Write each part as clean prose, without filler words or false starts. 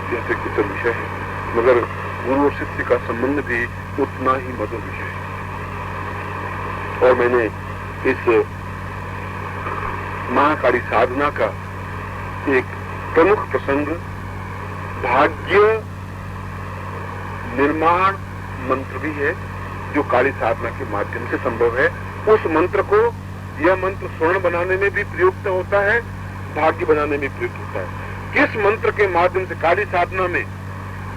जैसे कुछ विषय है, मगर गुरु और शिष्य का संबंध भी उतना ही मधुर विषय है। और मैंने इस महाकाली साधना का एक प्रमुख प्रसंग भाग्य निर्माण मंत्र भी है, जो काली साधना के माध्यम से संभव है। उस मंत्र को, यह मंत्र स्वर्ण बनाने में भी प्रयुक्त होता है, भाग्य बनाने में प्रयुक्त होता है। किस मंत्र के माध्यम से काली साधना में,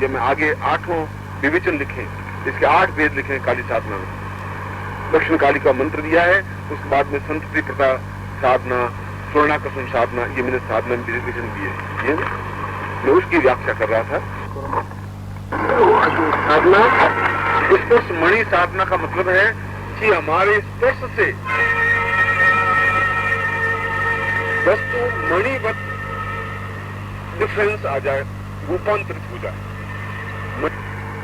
ये मैं आगे 8वां विवेचन लिखे, इसके 8 भेद लिखे काली साधना में। दक्षिण काली का मंत्र दिया है, उसके बाद में संतति प्रथा साधना, स्वर्णाकर्षण साधना, ये मैंने साधना में विवेचन दिए। ये मैं उसकी व्याख्या कर रहा था। साधना, स्पर्श मणि साधना का मतलब है कि हमारे स्पर्श से वस्तु मणिवत डिफरेंस आ जाए, रूपांतरित हो जाए।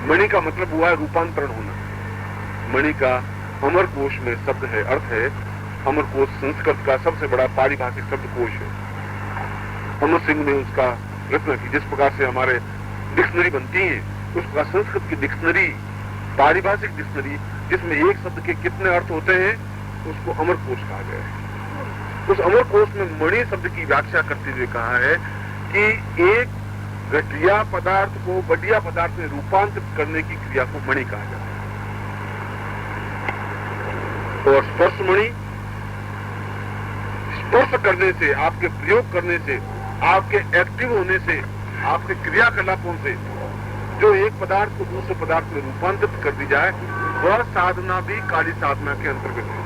मणि का मतलब हुआ है रूपांतरण होना। मणि का अमर कोश में शब्द है, अर्थ है। अमर कोश संस्कृत का सबसे बड़ा पारिभाषिक शब्द कोश है। अमर सिंह ने उसका रचना की। जिस प्रकार से हमारे डिक्शनरी बनती है, उस प्रकार संस्कृत की डिक्शनरी, पारिभाषिक डिक्शनरी, जिसमें एक शब्द के कितने अर्थ होते हैं, उसको अमर कोश कहा गया है। उस अमर कोश में मणि शब्द की व्याख्या करते हुए कहा है कि एक घटिया पदार्थ को बढ़िया पदार्थ में रूपांतरित करने की क्रिया को मणि कहा जाता है। और स्पर्श मणि, स्पर्श करने से, आपके प्रयोग करने से, आपके एक्टिव होने से, आपके क्रियाकलापों से जो एक पदार्थ को दूसरे पदार्थ में रूपांतरित कर दी जाए, वह साधना भी काली साधना के अंतर्गत है।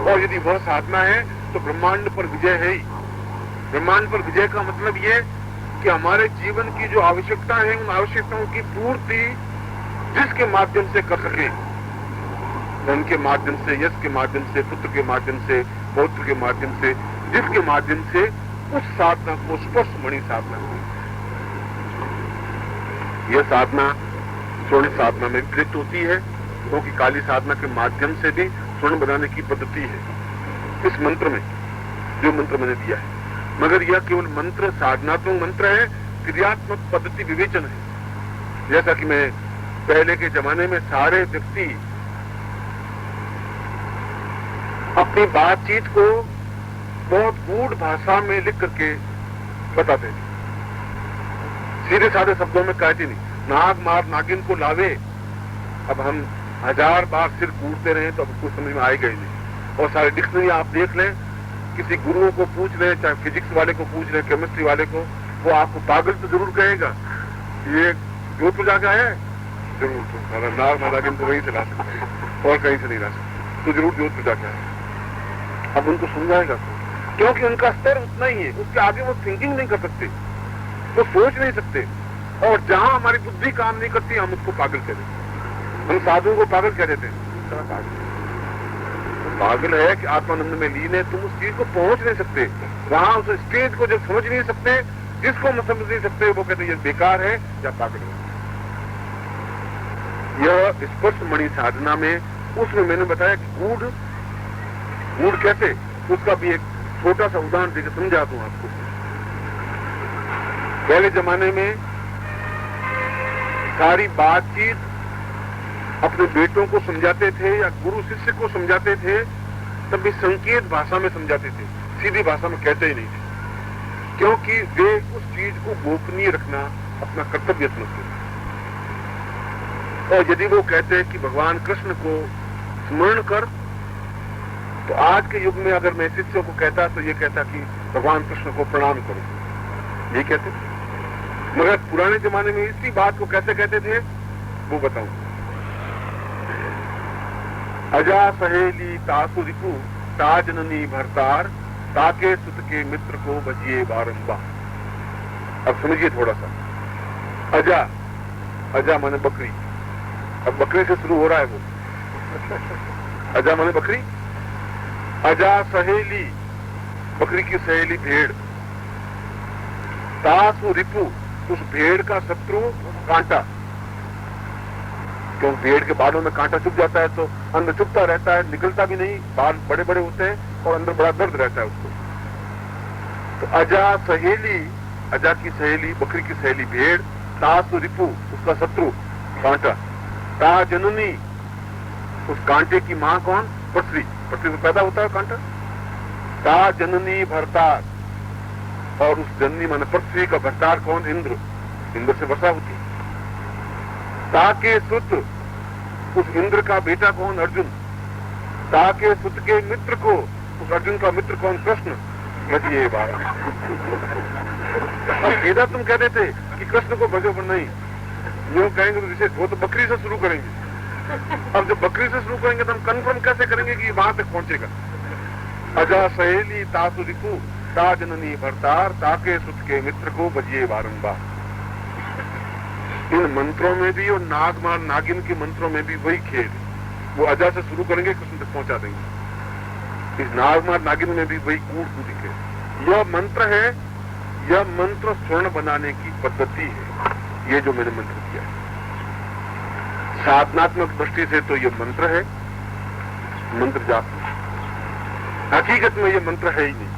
और यदि वह साधना है तो ब्रह्मांड पर विजय है ही। ब्रह्मांड पर विजय का मतलब ये कि हमारे जीवन की जो आवश्यकता है, उन आवश्यकताओं की पूर्ति जिसके माध्यम से कर सके, धन के माध्यम से, यश के माध्यम से, पुत्र के माध्यम से, पौत्र के माध्यम से, जिसके माध्यम से, उस साधना को स्पर्श मणि साधना है। यह साधना स्वर्ण साधना में प्रयुक्त होती है, क्योंकि काली साधना के माध्यम से भी स्वर्ण बनाने की पद्धति है इस मंत्र में, जो मंत्र मैंने दिया है। मगर यह केवल मंत्र साधनात्मक मंत्र है, क्रियात्मक पद्धति विवेचन है। जैसा कि मैं पहले के जमाने में सारे व्यक्ति अपनी बातचीत को बहुत गूढ़ भाषा में लिख करके बताते थे, सीधे साधे शब्दों में कहते नहीं। नाग मार नागिन को लावे, अब हम 1000 बार सिर कूटते रहे तो अब कुछ समझ में आएगा ही नहीं। और सारे डिक्शनरी आप देख लें, किसी गुरुओं को पूछ लें, चाहे फिजिक्स वाले को पूछ लें, केमिस्ट्री वाले को, वो आपको पागल तो जरूर कहेगा। ये जोधपुर जाकर है जरूर, तो नाग मार नागिन को वहीं से ला सकते हैं और कहीं से नहीं ला सकते, तो जरूर जोधपुर जाकर है। अब उनको समझाएगा क्योंकि उनका स्तर उतना ही है, उसके आगे वो थिंकिंग नहीं कर सकते, वो सोच नहीं सकते। और जहां हमारी बुद्धि काम नहीं करती, हम उसको पागल कह देते। हम साधुओं को पागल कह देते हैं। पागल है कि आत्मानंद में लीन है, तुम उस चीज को पहुंच नहीं सकते। वहां उस स्टेज को जब समझ नहीं सकते, जिसको हम समझ नहीं सकते, वो कहते हैं ये बेकार है या पागल है। यह स्पर्श मणि साधना में, उसमें मैंने बताया कि गूढ़ कैसे, उसका भी एक छोटा सा उदाहरण देकर समझा दूं आपको। पहले जमाने में सारी बातचीत अपने बेटों को समझाते थे या गुरु शिष्य को समझाते थे, तब भी संकेत भाषा में समझाते थे, सीधी भाषा में कहते ही नहीं थे, क्योंकि वे उस चीज को गोपनीय रखना अपना कर्तव्य समझते थे। और यदि वो कहते हैं कि भगवान कृष्ण को स्मरण कर, तो आज के युग में अगर मैं शिष्यों को कहता तो ये कहता कि भगवान कृष्ण को प्रणाम करो, ये कहते। मगर पुराने जमाने में इसी बात को कैसे कहते थे वो बताऊं। अजा सहेली तासु रिपु ताजननी भरतार, ताके सुत के मित्र को बजिए बारंबार। अब समझिए थोड़ा सा। अजा माने बकरी, अब बकरी से शुरू हो रहा है वो। अजा माने बकरी, अजा सहेली, बकरी की सहेली भेड़, तासु रिपु, उस भेड़ का शत्रु कांटा, क्योंकि भेड़ के बालों में कांटा चुभ जाता है तो अंदर चुभता रहता है, निकलता भी नहीं, बाल बड़े बड़े होते हैं और अंदर बड़ा दर्द रहता है उसको। तो अजा सहेली, अजा की सहेली, बकरी की सहेली भेड़, तासु रिपु, उसका शत्रु कांटा, ता जननी, उस कांटे की मां कौन? पृथ्वी, पृथ्वी से पैदा होता है कांटा। ता जननी भरतार, और उस जननी माने पृथ्वी का भरतार कौन? इंद्र, इंद्र से वर्षा होती है। ताके सुत, उस इंद्र का बेटा कौन? अर्जुन। ताके सुत के मित्र को, उस अर्जुन का मित्र कौन? कृष्ण। ये बात अब सीधा तुम कह देते कि कृष्ण को भजो, पर नहीं, यूं कहेंगे तो विशेष, वो तो बकरी से शुरू करेंगे। अब जब बकरी से शुरू करेंगे तो हम कंफर्म कैसे करेंगे कि वहां तक पहुंचेगा? अजा सहेली तासु रिपु, ता जननी भरतार, ताके सुत के मित्र को भजिए बारंबार। इन मंत्रों में भी और नागमार नागिन के मंत्रों में भी वही खेल, वो अजा से शुरू करेंगे, कृष्ण तक पहुंचा देंगे। इस नागमार नागिन में भी वही कूट दिखे। यह मंत्र है, यह मंत्र स्वर्ण बनाने की पद्धति है, ये जो मैंने मंत्र किया है। साधनात्मक दृष्टि से तो यह मंत्र है, मंत्र जाप। हकीकत में यह मंत्र है ही नहीं।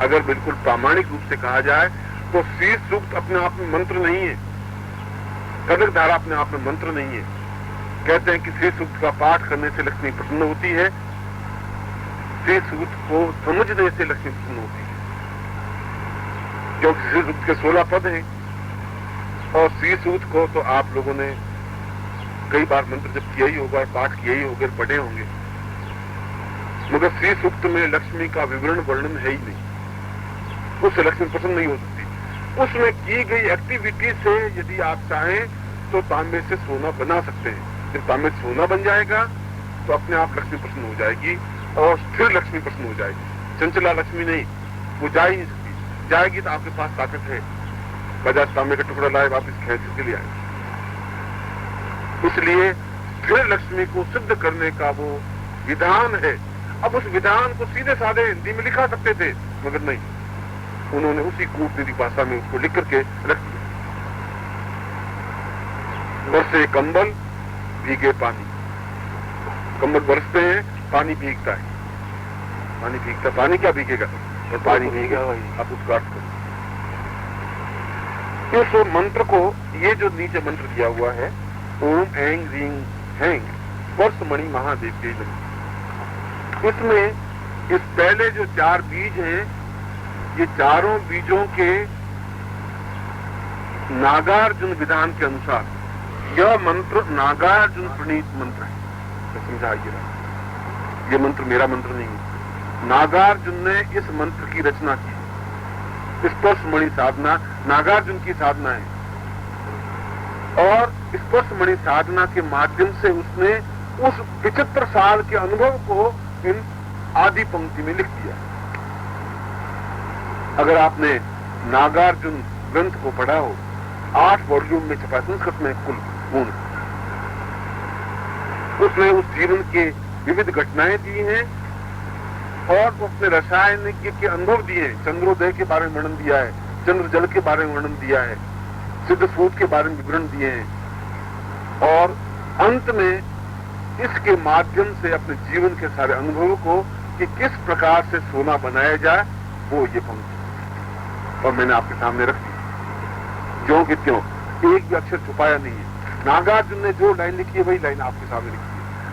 अगर बिल्कुल प्रामाणिक रूप से कहा जाए तो शीश सूक्त अपने आप में मंत्र नहीं है, कनक धारा अपने आप में मंत्र नहीं है। कहते हैं कि शीश सूक्त का पाठ करने से लक्ष्मी प्रसन्न होती है, शीश सूक्त को समझने से लक्ष्मी प्रसन्न होती है, क्योंकि शीश सूक्त के 16 पद हैं। और शीश सूक्त को तो आप लोगों ने कई बार मंत्र जब किया ही होगा, पाठ किया ही होगा, पढ़े होंगे, मगर शीश सूक्त में लक्ष्मी का विवरण वर्णन है ही नहीं, उससे लक्ष्मी प्रसन्न नहीं हो सकती। उसमें की गई एक्टिविटी से यदि आप चाहें तो तांबे से सोना बना सकते हैं। जब तांबे से सोना बन जाएगा तो अपने आप लक्ष्मी प्रसन्न हो जाएगी और स्थिर लक्ष्मी प्रसन्न हो जाएगी। चंचला लक्ष्मी नहीं, वो जा ही नहीं सकती। जाएगी तो आपके पास ताकत है, बाजार तांबे का टुकड़ा लाए वापिस खेच के लिए आए। इसलिए स्थिर लक्ष्मी को सिद्ध करने का वो विधान है। अब उस विधान को सीधे साधे हिंदी में लिखा सकते थे, मगर नहीं, उन्होंने उसी कूटनीति भाषा में उसको लिख करके रख दिया। बरसे कंबल भीगे पानी, कंबल बरसते हैं, पानी भीगता है, पानी भीगता, पानी क्या भीगेगा और पानी भीगेगा, आप उसका अर्थ करें। इस मंत्र को, ये जो नीचे मंत्र दिया हुआ है, ओम ऐंग रींग हैंग स्पर्शमणि महादेव के नमः, इसमें इस पहले जो 4 बीज हैं, ये चारों बीजों के नागार्जुन विधान के अनुसार यह मंत्र नागार्जुन प्रणीत मंत्र है। तो समझाइए, ये मंत्र मेरा मंत्र नहीं है, नागार्जुन ने इस मंत्र की रचना की। स्पर्शमणि साधना नागार्जुन की साधना है, और स्पर्शमणि साधना के माध्यम से उसने उस 75 साल के अनुभव को इन आदि पंक्ति में लिख दिया। अगर आपने नागार्जुन ग्रंथ को पढ़ा हो, 8 वॉल्यूम में छपा, संस्कृत में कुल पूर्ण, उसने उस जीवन के विविध घटनाएं दी हैं और उसने रसायनिक के अनुभव दिए हैं। चंद्रोदय के बारे में वर्णन दिया है, चंद्र जल के बारे में वर्णन दिया है, सिद्ध सूत के बारे में विवरण दिए हैं, और अंत में इसके माध्यम से अपने जीवन के सारे अनुभवों को कि किस प्रकार से सोना बनाया जाए, वो ये पंक्ति और मैंने आपके सामने रख दी। क्यों कि क्यों, एक भी अक्षर छुपाया नहीं है। नागार्जुन ने जो लाइन लिखी है वही लाइन आपके सामने लिखी है।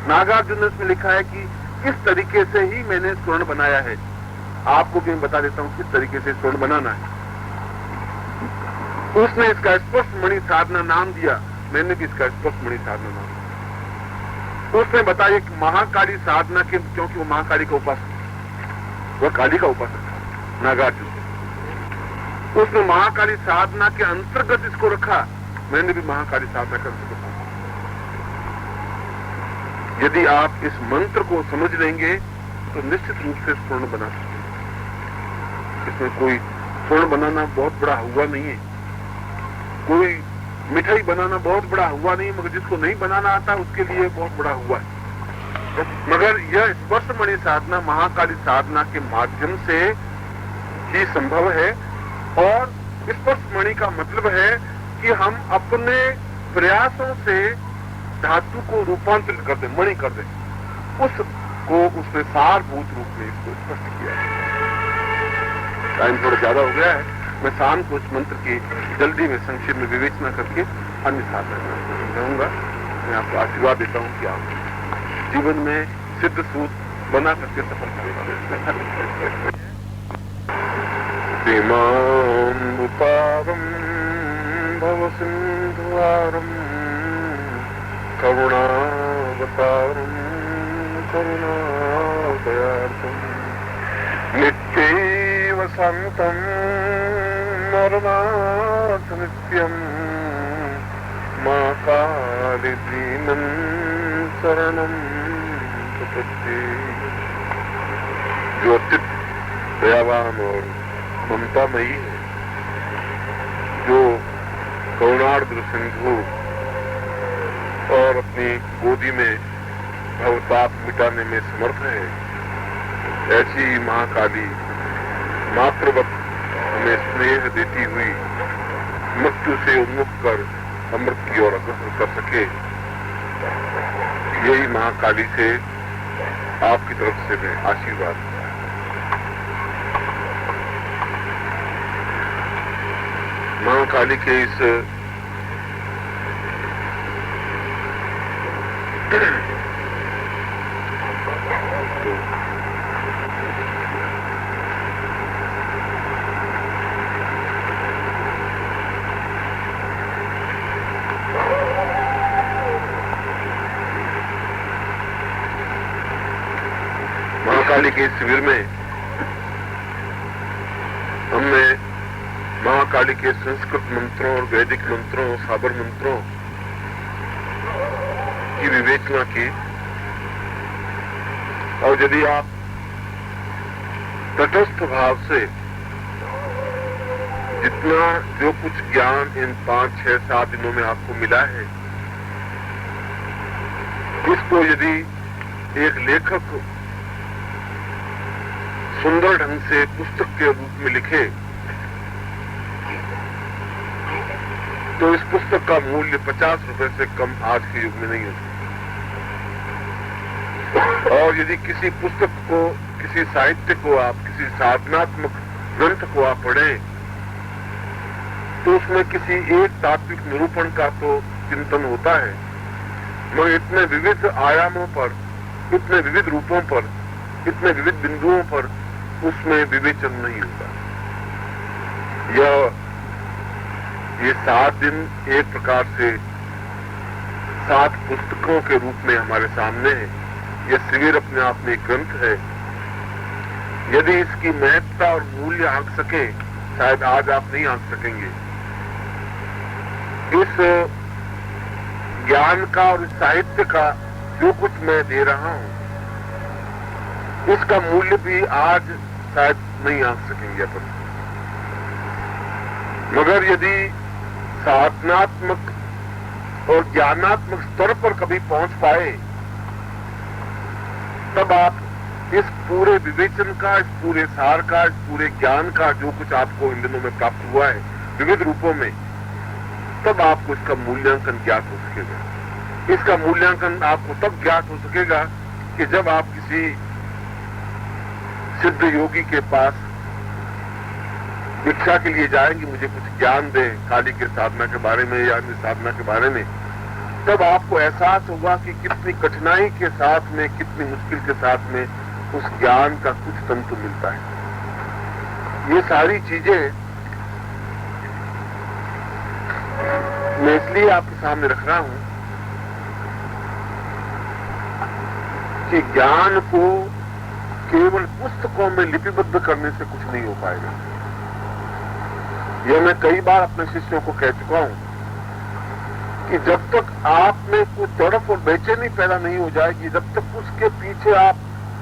नागार्जुन ने उसमें लिखा है कि इस तरीके से ही मैंने स्वर्ण बनाया है। आपको भी मैं बता देता हूं किस तरीके से स्वर्ण बनाना है। उसने इसका स्पर्शमणि साधना नाम दिया, मैंने भी इसका स्पर्शमणि साधना नाम दिया। उसने बताया कि महाकाली साधना के, क्योंकि वो महाकाली का उपासक, वह काली का उपासक था नागार्जुन। उसने महाकाली साधना के अंतर्गत इसको रखा, मैंने भी महाकाली साधना के अंतर्गत। यदि आप इस मंत्र को समझ लेंगे तो निश्चित रूप से स्वर्ण बना सकते हैं। इसमें कोई स्वर्ण बनाना बहुत बड़ा हुआ नहीं है, कोई मिठाई बनाना बहुत बड़ा हुआ नहीं, मगर जिसको नहीं बनाना आता उसके लिए बहुत बड़ा हुआ है। मगर यह स्पर्शमणि साधना महाकाली साधना के माध्यम से ही संभव है। और स्पर्शमणि का मतलब है कि हम अपने प्रयासों से धातु को रूपांतरित कर दें, मणि कर दें, उसको उसने सारभूत रूप में इसको स्पष्ट किया है। टाइम थोड़ा ज्यादा हो गया है। मैं शाम को उस मंत्र की जल्दी में संक्षेप में विवेचना करके अन्य साधना समझाऊंगा। मैं आपको आशीर्वाद देता हूँ कि आप जीवन में सिद्ध सूत बना करके सफल करेंगे। सीमाम्बुपारं भवसिन्धुवारं करुणावतारं करुणादयार्थं नित्यैव शान्तं नरनाथनित्यं मा कालिदीनं शरणं प्रपद्ये। जो अत्यंत दयावान और ममतामयी है, जो करुणार्द्र सिंधु और अपनी गोदी में भवताप मिटाने में समर्थ है, ऐसी महाकाली मातृवत हमें स्नेह देती हुई मृत्यु से उन्मुख कर अमृत की ओर अग्रसर कर सके, यही महाकाली से आपकी तरफ से मैं आशीर्वाद। महाकाली के इस महाकाली के शिविर में हमने महाकाली के संस्कृत मंत्रों और वैदिक मंत्रों, साबर मंत्रों की विवेचना की। और यदि आप तटस्थ भाव से जितना जो कुछ ज्ञान इन 5, 6, 7 दिनों में आपको मिला है, इसको यदि एक लेखक सुंदर ढंग से पुस्तक के रूप में लिखे तो इस पुस्तक का मूल्य 50 रुपए से कम आज के युग में नहीं होता। और यदि किसी पुस्तक को, किसी साहित्य को आप, किसी साधनात्मक ग्रंथ को आप पढ़ें तो उसमें किसी एक तात्विक निरूपण का तो चिंतन होता है, मगर इतने विविध आयामों पर, इतने विविध रूपों पर, इतने विविध बिंदुओं पर उसमें विवेचन नहीं होता। ये 7 दिन एक प्रकार से 7 पुस्तकों के रूप में हमारे सामने है। यह शिविर अपने आप में एक ग्रंथ है। यदि इसकी महत्ता और मूल्य आंक सके, शायद आज आप नहीं आंक सकेंगे। इस ज्ञान का और इस साहित्य का जो कुछ मैं दे रहा हूं, इसका मूल्य भी आज शायद नहीं आंक सकेंगे अपन। मगर यदि साधनात्मक और ज्ञानात्मक स्तर पर कभी पहुंच पाए, तब आप इस पूरे विवेचन का, इस पूरे सार का, इस पूरे ज्ञान का जो कुछ आपको इन दिनों में प्राप्त हुआ है विविध रूपों में, तब आपको इसका मूल्यांकन ज्ञात हो सकेगा। इसका मूल्यांकन आपको तब ज्ञात हो सकेगा कि जब आप किसी सिद्ध योगी के पास भिक्षा के लिए जाएंगे, मुझे कुछ ज्ञान दें काली के साधना के बारे में या अन्य साधना के बारे में, तब आपको एहसास होगा कि कितनी कठिनाई के साथ में, कितनी मुश्किल के साथ में उस ज्ञान का कुछ तंतु मिलता है। ये सारी चीजें मैं इसलिए आपके सामने रख रहा हूं कि ज्ञान को केवल पुस्तकों में लिपिबद्ध करने से कुछ नहीं हो पाएगा। यह मैं कई बार अपने शिष्यों को कह चुका हूं कि जब तक आप में कोई तड़प और बेचैनी पैदा नहीं हो जाएगी, जब तक उसके पीछे आप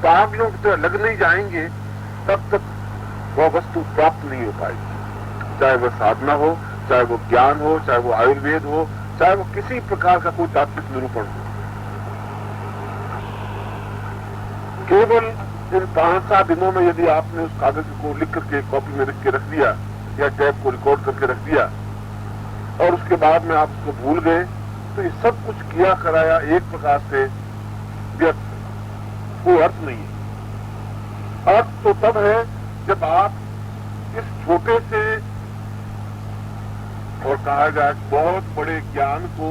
पागलों की तरह लग नहीं जाएंगे, तब तक वह वस्तु प्राप्त नहीं हो पाएगी। चाहे वह साधना हो, चाहे वो ज्ञान हो, चाहे वो आयुर्वेद हो, चाहे वो किसी प्रकार का कोई तात्विक निरूपण हो। केवल इन 5-7 दिनों में यदि आपने उस कागज को लिख करके कॉपी में लिख के रख दिया या टैप को रिकॉर्ड करके रख दिया और उसके बाद में आप उसको भूल गए, तो ये सब कुछ किया कराया एक प्रकार से व्यर्थ, कोई अर्थ नहीं है। अर्थ तो तब है जब आप इस छोटे से और कहा जाए बहुत बड़े ज्ञान को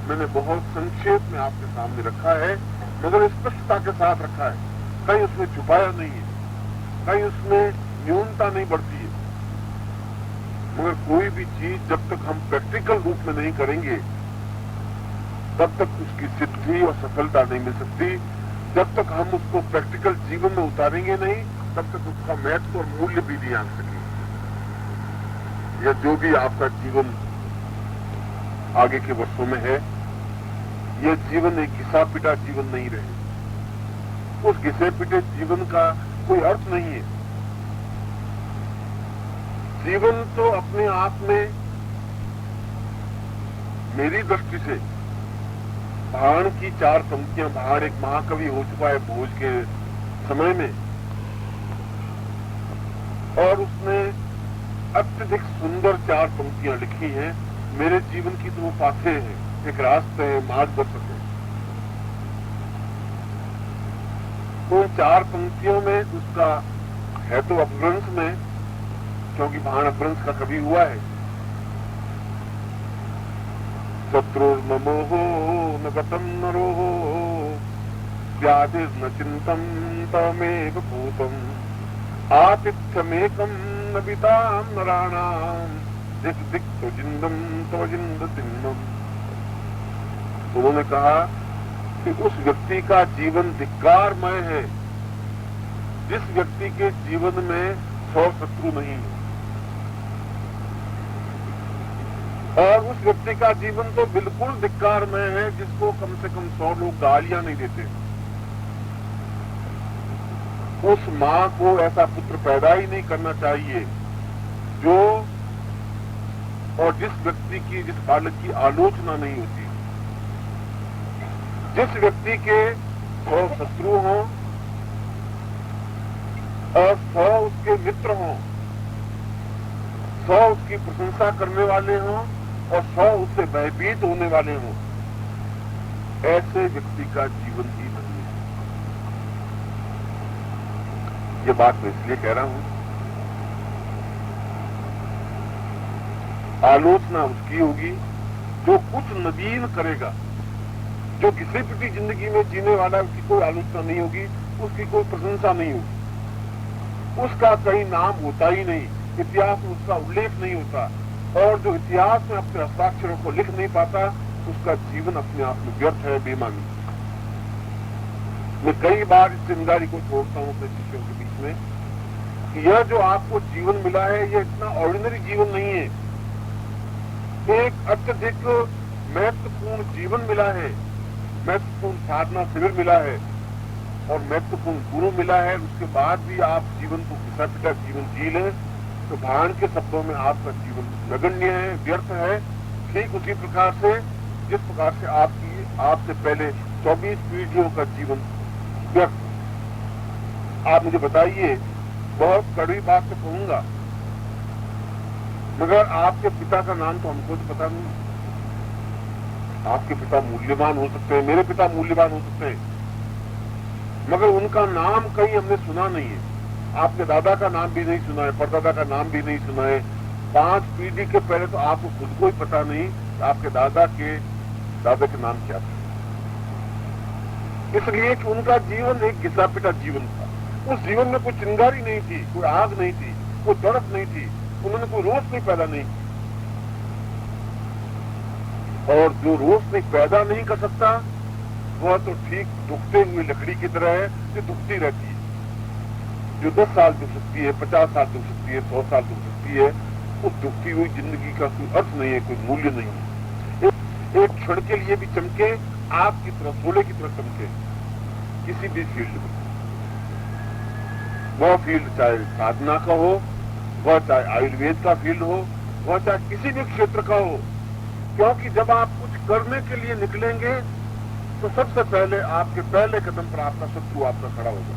मैंने बहुत संक्षेप में आपके सामने रखा है, मगर स्पष्टता के साथ रखा है। कहीं उसमें छुपाया नहीं है, कहीं उसमें न्यूनता नहीं बढ़ती है। मगर कोई भी चीज जब तक हम प्रैक्टिकल रूप में नहीं करेंगे तब तक उसकी सिद्धि और सफलता नहीं मिल सकती। जब तक हम उसको प्रैक्टिकल जीवन में उतारेंगे नहीं तब तक उसका महत्व और मूल्य भी नहीं आन सकेंगे। यह जो भी आपका जीवन आगे के वर्षों में है, यह जीवन एक घिसा पिटा जीवन नहीं रहे। उस घिसे पिटे जीवन का कोई अर्थ नहीं है। जीवन तो अपने आप में मेरी दृष्टि से भाण की 4 पंक्तियां, भाण एक महाकवि हो चुका है भोज के समय में, और उसने अत्यधिक सुंदर 4 पंक्तियां लिखी हैं। मेरे जीवन की तो वो पाथे हैं, एक रास्ते है, मार्गदर्शक है। तो उन 4 पंक्तियों में उसका है तो अपभ्रंश में, क्योंकि भाण अपभ्रंश का कवि हुआ है। शत्रुर्नमोहो न गतम नरोहो व्याधिर्न चिंतम तमेव भूतम आतिथ्यमेकम नबिताम नराणाम दिक दिक तो जिंदम तो जिंद दिन्नम। उन्होंने कहा कि उस व्यक्ति का जीवन धिक्कारमय है जिस व्यक्ति के जीवन में 100 शत्रु नहीं है, और उस व्यक्ति का जीवन तो बिल्कुल धिक्कारमय है जिसको कम से कम 100 लोग गालियां नहीं देते। उस मां को ऐसा पुत्र पैदा ही नहीं करना चाहिए जो, और जिस व्यक्ति की, जिस बालक की आलोचना नहीं होती, जिस व्यक्ति के 100 शत्रु हों और 100 उसके मित्र हों, 100 उसकी प्रशंसा करने वाले हों और 100 उससे भयभीत होने वाले हों, ऐसे व्यक्ति का जीवन ही नहीं है। ये बात मैं इसलिए कह रहा हूं, आलोचना उसकी होगी जो कुछ नवीन करेगा। जो किसी पिटी जिंदगी में जीने वाला है उसकी कोई आलोचना नहीं होगी, उसकी कोई प्रशंसा नहीं होगी, उसका कहीं नाम होता ही नहीं, इतिहास में उसका उल्लेख नहीं होता, और जो इतिहास में अपने हस्ताक्षरों को लिख नहीं पाता उसका जीवन अपने आप में व्यर्थ है, बेमानी। मैं कई बार इस जिम्मेदारी को छोड़ता हूं अपने शिष्यों के बीच में कि यह जो आपको जीवन मिला है यह इतना ऑर्डिनरी जीवन नहीं है, एक अत्यधिक महत्वपूर्ण जीवन मिला है, महत्वपूर्ण साधना शिविर मिला है और महत्वपूर्ण गुरु मिला है। उसके बाद भी आप जीवन को घिसा पिटा जीवन जी लें तो भाण के शब्दों में आपका जीवन नगण्य है, व्यर्थ है। ठीक उसी प्रकार से जिस प्रकार से आपसे पहले 24 पीढ़ियों का जीवन व्यर्थ। आप मुझे बताइए, बहुत कड़वी बात तो कहूंगा, मगर आपके पिता का नाम तो हमको तो पता नहीं। आपके पिता मूल्यवान हो सकते हैं, मेरे पिता मूल्यवान हो सकते हैं, मगर उनका नाम कहीं हमने सुना नहीं है। आपके दादा का नाम भी नहीं सुना है, परदादा का नाम भी नहीं सुना है। 5 पीढ़ी के पहले तो आपको खुद को ही पता नहीं कि आपके दादा के नाम क्या था, इसलिए कि उनका जीवन एक घिसा पिटा जीवन था। उस जीवन में कोई चिंगारी नहीं थी, कोई आग नहीं थी, कोई तड़प नहीं थी, उन्होंने कोई रोशनी पैदा नहीं की। और जो रोशनी पैदा नहीं कर सकता वह तो ठीक दुखते हुए लकड़ी की तरह है जो दुखती रहती है, जो 10 साल दुख सकती है, 50 साल दुख सकती है, 100 साल दुख सकती है। उस दुखती हुई जिंदगी का कोई अर्थ नहीं है, कोई मूल्य नहीं है। एक क्षण के लिए भी चमके, आग की तरह, सोले की तरह चमके किसी भी फील्ड में, वह फील्ड चाहे साधना का हो, वह चाहे आयुर्वेद का फील्ड हो, वह चाहे किसी भी क्षेत्र का हो। क्योंकि जब आप कुछ करने के लिए निकलेंगे तो सबसे पहले आपके पहले कदम पर आपका शत्रु आपका खड़ा होगा,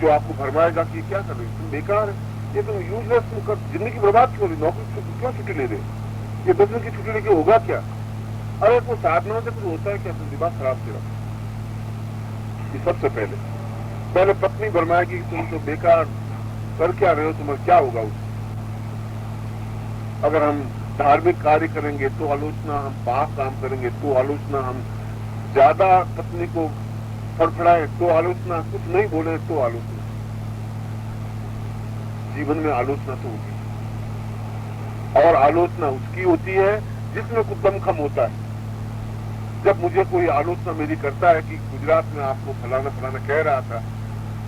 जो आपको भरमाएगा कि क्या कर रहे हो, तुम बेकार है, ये तुम यूजलेस, तुम कर जिंदगी बर्बाद क्यों रही, नौकरी क्यों छुट्टी ले रहे, ये 10 दिन की छुट्टी लेके होगा क्या? अरे कोई साधना से कुछ होता है क्या? अपनी दिमाग खराब से रखो। ये सबसे पहले पत्नी भरमाएगी कि तुम तो बेकार कर क्या रहे हो, तुम्हारा क्या होगा उससे। अगर हम धार्मिक कार्य करेंगे तो आलोचना, हम पाप काम करेंगे तो आलोचना, हम ज्यादा पत्नी को फड़फड़ाए तो आलोचना, कुछ नहीं बोले तो आलोचना। जीवन में आलोचना तो होती है, और आलोचना उसकी होती है जिसमें कुछ दमखम होता है। जब मुझे कोई आलोचना मेरी करता है कि गुजरात में आपको फलाना फलाना कह रहा था,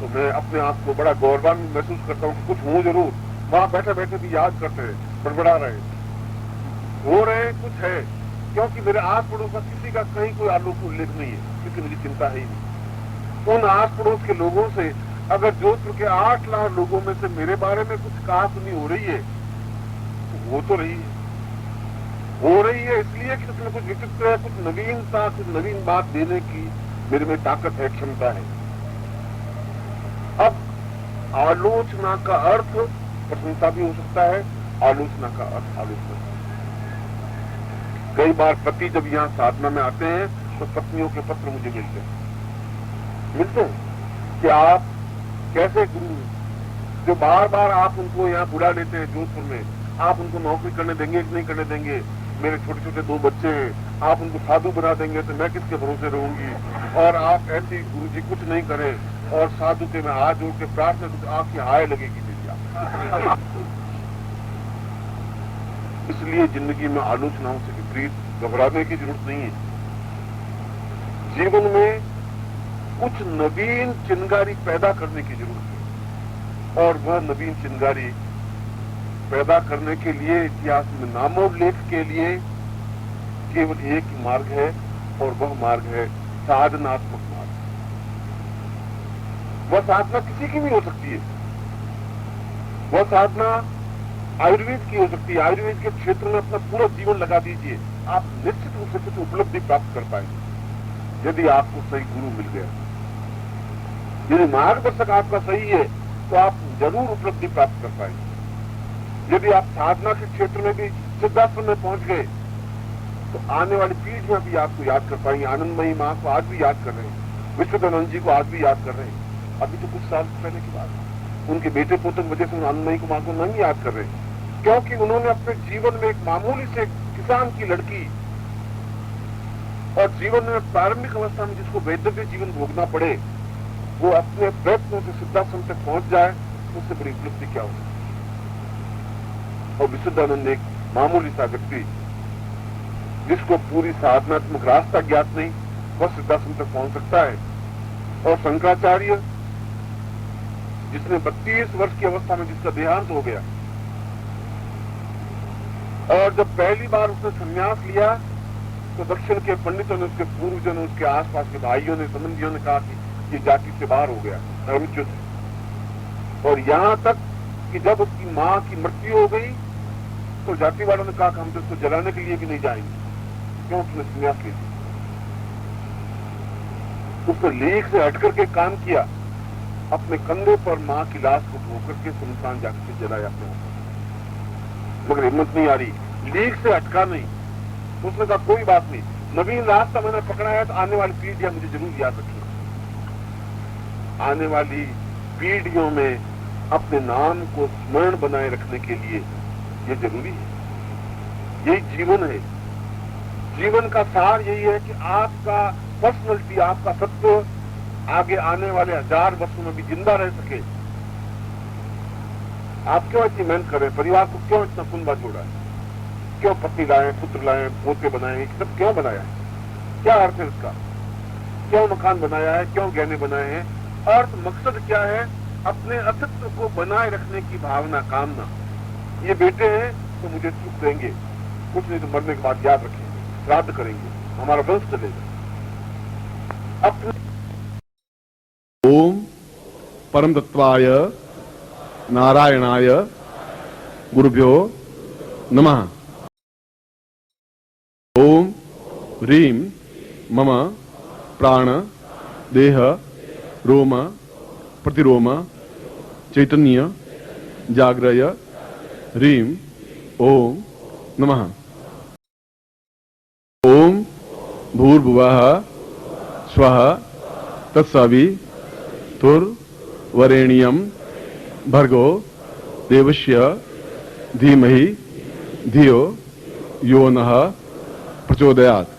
तो मैं अपने आप को बड़ा गौरवान्वित महसूस करता हूँ कि कुछ हूं जरूर। वहां बैठे बैठे भी याद करते हैं, बड़बड़ा रहे, हो रहे कुछ है, क्योंकि मेरे आस पड़ोस का किसी का कहीं कोई आलोक उल्लेख नहीं है, क्योंकि मुझे चिंता है ही नहीं। उन आस पड़ोस के लोगों से अगर जोधपुर के 8 लाख लोगों में से मेरे बारे में कुछ कहा सुनी हो रही है, तो हो तो रही है, हो रही है इसलिए कि उसमें कुछ विचित्र है, कुछ नवीनता, कुछ नवीन बात देने की मेरे में ताकत है, क्षमता है। अब आलोचना का अर्थ प्रशंसा भी हो सकता है, आलोचना का अर्थ आलोचना। कई बार पति जब यहाँ साधना में आते हैं तो पत्नियों के पत्र मुझे मिलते हैं कि आप कैसे गुरु, जो बार बार आप उनको यहाँ बुला लेते हैं जोधपुर में, आप उनको नौकरी करने देंगे कि नहीं करने देंगे, मेरे छोटे छोटे 2 बच्चे हैं, आप उनको साधु बना देंगे तो मैं किसके भरोसे रहूंगी, और आप ऐसी गुरु जी कुछ नहीं करें, और साधु के मैं हाथ जोड़ के प्रार्थना तो आपकी हाय लगेगी मेरी। इसलिए जिंदगी में आलोचनाओं से विपरीत घबराने की जरूरत नहीं है। जीवन में कुछ नवीन चिंगारी पैदा करने की जरूरत है, और वह नवीन चिंगारी पैदा करने के लिए इतिहास में नामोल्लेख के लिए केवल एक ही मार्ग है, और वह मार्ग है साधनात्मक मार्ग। वह साधना किसी की भी हो सकती है, वह साधना आयुर्वेद की हो सकती है। आयुर्वेद के क्षेत्र में अपना पूरा जीवन लगा दीजिए, आप निश्चित रूप से कुछ उपलब्धि प्राप्त कर पाएंगे यदि आपको सही गुरु मिल गया। यदि मार्गदर्शक आपका सही है तो आप जरूर उपलब्धि प्राप्त कर पाएंगे। यदि आप साधना के क्षेत्र में भी सिद्धाश्रम में पहुंच गए तो आने वाली पीढ़ियां भी आपको याद कर पाएंगे। आनंदमयी मां को आज भी याद कर रहे हैं, विश्वदानंद जी को आज भी याद कर रहे हैं। अभी तो कुछ साल पहले की बात है, उनके बेटे पोते की वजह से आनंदमयी को मां को नहीं याद कर रहे हैं, क्योंकि उन्होंने अपने जीवन में एक मामूली से किसान की लड़की, और जीवन में प्रारंभिक अवस्था में जिसको वैधव्य जीवन भोगना पड़े, वो अपने प्रयत्नों से सिद्धाश्रम तक पहुंच जाए, उससे बड़ी उपलब्धि क्या हो। और विशुद्धानंद एक मामूली सा व्यक्ति जिसको पूरी साधनात्मक रास्ता ज्ञात नहीं, वह सिद्धाश्रम तक पहुंच सकता है। और शंकराचार्य जिसने 32 वर्ष की अवस्था में जिसका देहांत हो गया, और जब पहली बार उसने संन्यास लिया तो दक्षिण के पंडितों ने, उसके पूर्वजों ने, उसके आसपास के भाइयों ने, संबंधियों ने कहा कि ये जाति से बाहर हो गया, धर्मच्युत। और यहां तक कि जब उसकी मां की मृत्यु हो गई तो जाति वालों ने कहा कि हम तो उसको जलाने के लिए भी नहीं जाएंगे, क्यों, उसने संन्यास ले लिया। उसने लेख से हटकर के काम किया, अपने कंधे पर मां की लाश को ढोकर के सुनसान जाकर के जलाया अपने ऊपर, मगर हिम्मत नहीं आ रही, लेख से हटका नहीं। उसने कहा कोई बात नहीं, नवीन रास्ता मैंने पकड़ा है तो आने वाली पीढ़ियां मुझे जरूर याद रखेंगी। आने वाली पीढ़ियों में अपने नाम को स्मरण बनाए रखने के लिए ये जरूरी है। यही जीवन है। जीवन का सार यही है कि आपका पर्सनैलिटी, आपका सत्व आगे आने वाले 1000 वर्षों में भी जिंदा रह सके। आप क्यों इतनी मेहनत कर रहे हैं, परिवार को क्यों इतना कुंबा छोड़ा है, क्यों पत्नी लाए, पुत्र लाए, पोते बनाए, सब क्यों बनाया है, क्या अर्थ है उसका, क्यों मकान बनाया है, क्यों गहने बनाए हैं, अर्थ मकसद क्या है, अपने अस्तित्व को बनाए रखने की भावना, कामना। ये बेटे हैं तो मुझे सुख देंगे, कुछ नहीं तो मरने के बाद याद रखेंगे, श्राद्ध करेंगे, हमारा वंश चलेगा। अपने ओम परम तत्वाय नारायणाय गुरुभ्यो नमः। ओम ह्रीं मम प्राण देह रोम प्रतिरोम चैतन्य जाग्रय ह्रीं ओम नमः। ओम भूर्भुवः स्वः तत्सवितुर्वरेण्यं भर्गो देवस्य धीमहि धियो योनः प्रचोदयात्।